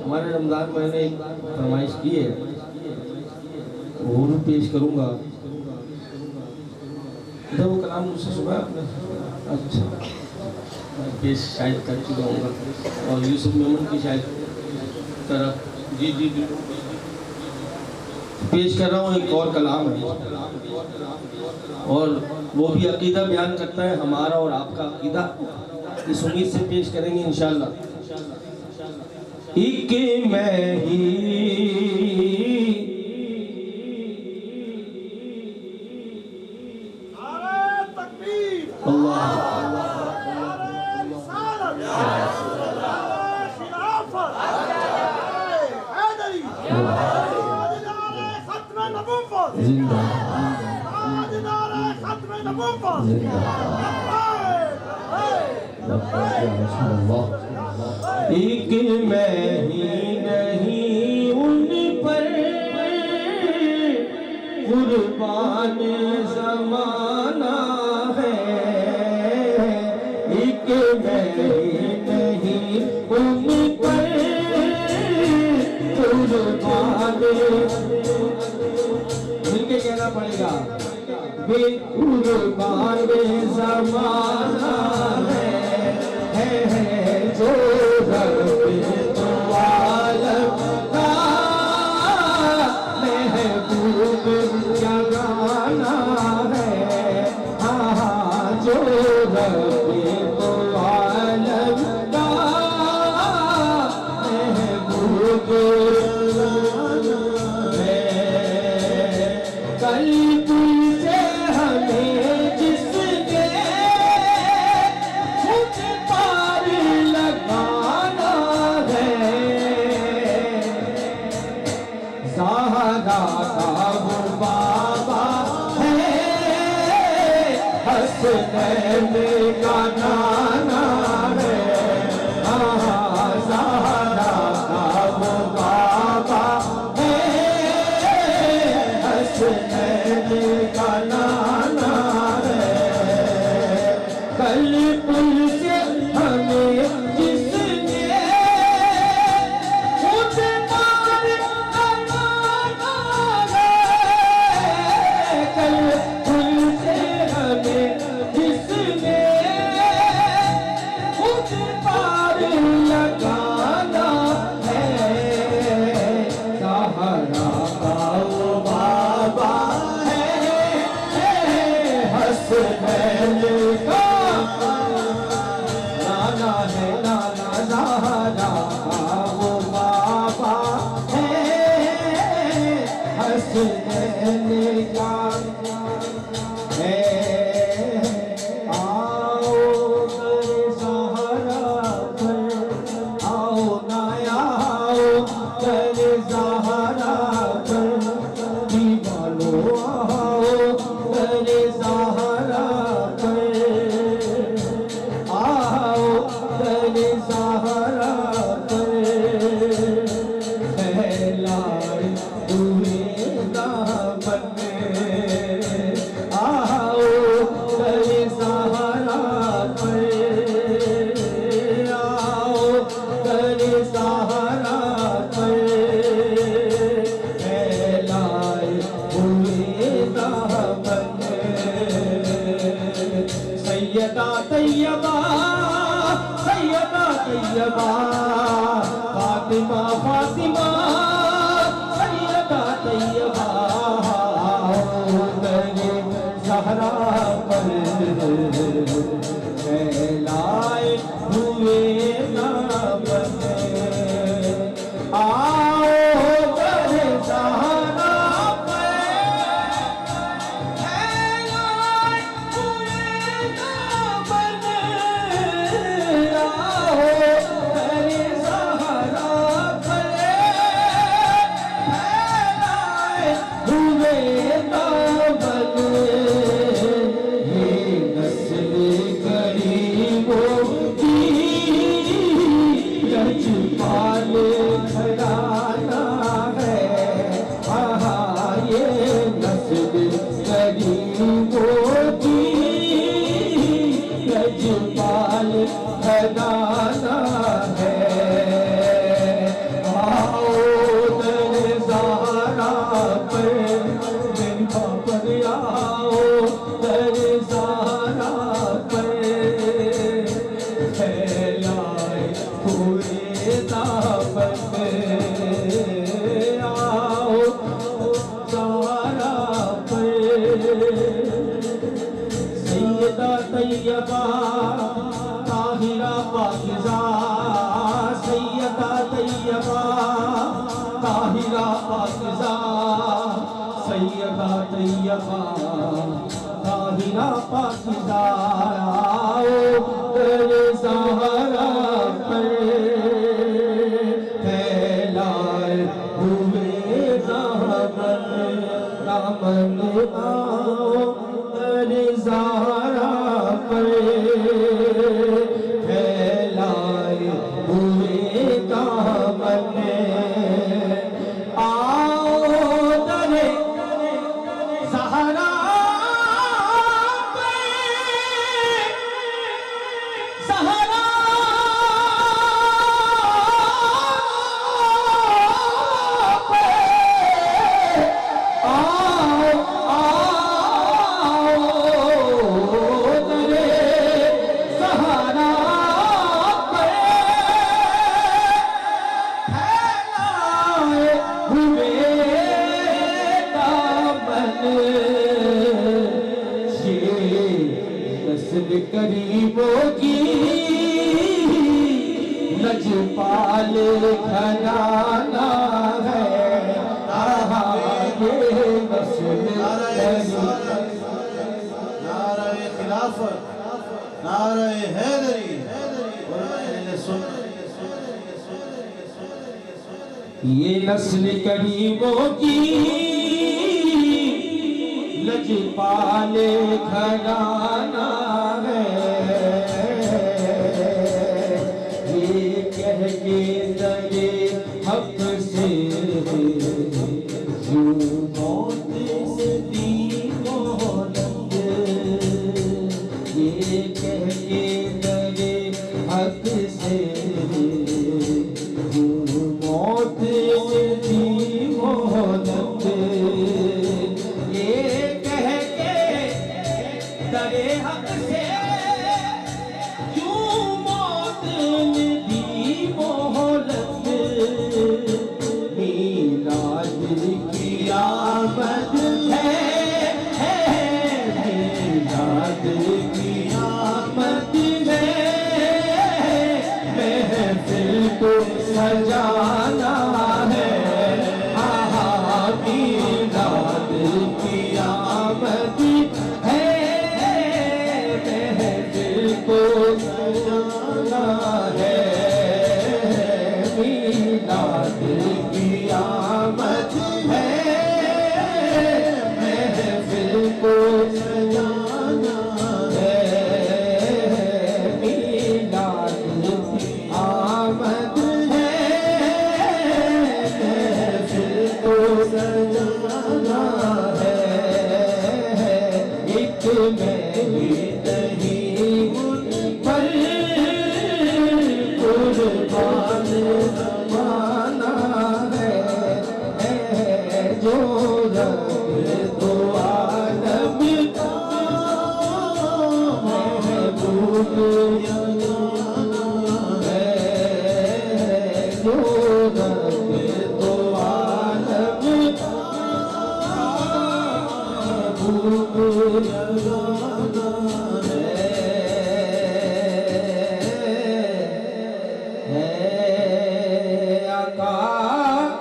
हमारे रमज़ान में मैंने एक फरमाइश की है, वो भी पेश करूँगा। तो वो कलाम मुझसे सुना आपने? अच्छा, मैं पेश शायद कर चुका हूँ। और यूसुफ मेमन की शायद तरफ जी जी जी पेश कर रहा हूँ। एक और कलाम है और वो भी अकीदा बयान करता है, हमारा और आपका अकीदा। इस उम्मीद से पेश करेंगे इंशाअल्लाह। एक मैं ही एक मैं ही नहीं उन पर कुर्बान ज़माना है। एक मैं ही नहीं उन पर कुर्बान, मिलके कहना पड़ेगा, कुर्बान ज़माना है जो रब तो आलम का महबूब जगाना है। हाँ जो रब तो आलम का महबूब है। कल तुझसे हमें जिसने खुद पार लगाना है, ज़हरा का वो बाबा है, हसनैन का नाना है। ज़हरा का वो बाबा है, हसनैन का नाना है। कल पुल से हमें जिसने खुद पार लगाना है, कल पुल से हमें जिसने खुद पार लगाना है, सहारा का वो बाबा है, हसनैन का नाना है। नाना ज़हरा का वो बाबा है, हसनैन का है। आओ करे ज़हरा पर, आओ ना आओ करे ज़हरा पर, दीवानो आओ करे ज़हरा पर, आओ करे ज़हरा पर, फैलाए हुए दामन में, आओ करे ज़हरा पर, आओ करे ज़हरा पर, फैलाए हुए दामन में। सैयदा तैयबा, सैयदा तैयबा, फातिमा फातिमा, सैयदा तैयबा, करे ज़हरा पर, फैलाए हुए दामन में। आओ करे ज़हरा पर, फैलाए हुए दामन में। आओ करे ज़हरा पर, पाकिज़ा सैयदा तैयबा ताहिरा पाकिज़ा दर ज़हरा पर फैलाए हुए दामन आओ दर ज़हरा पर फैलाए हुए दामन आओ दर ज़हरा करीबों की लजपाल घराना है नारे खिलाफत नारे हैदरी ये नस्ल करीबों की लजपाल घराना है ये कह के दरे हक से मौत से दी मोहलत ये कह के दरे हक से मौत से दी मोहलत दरे हक से क्यों मौत ने दी मोहलत मीलाद की आमद है मीलाद की आमद है महफिल को सजाना है मीलाद की आमद है को सजाना है मीलाद की आमद है महफिल को सजाना है मीलाद की आमद है महफिल को सजाना है एक में कुर्बान ज़माना है जो रब दो आलम महबूब है जो रब दो आलम महबूब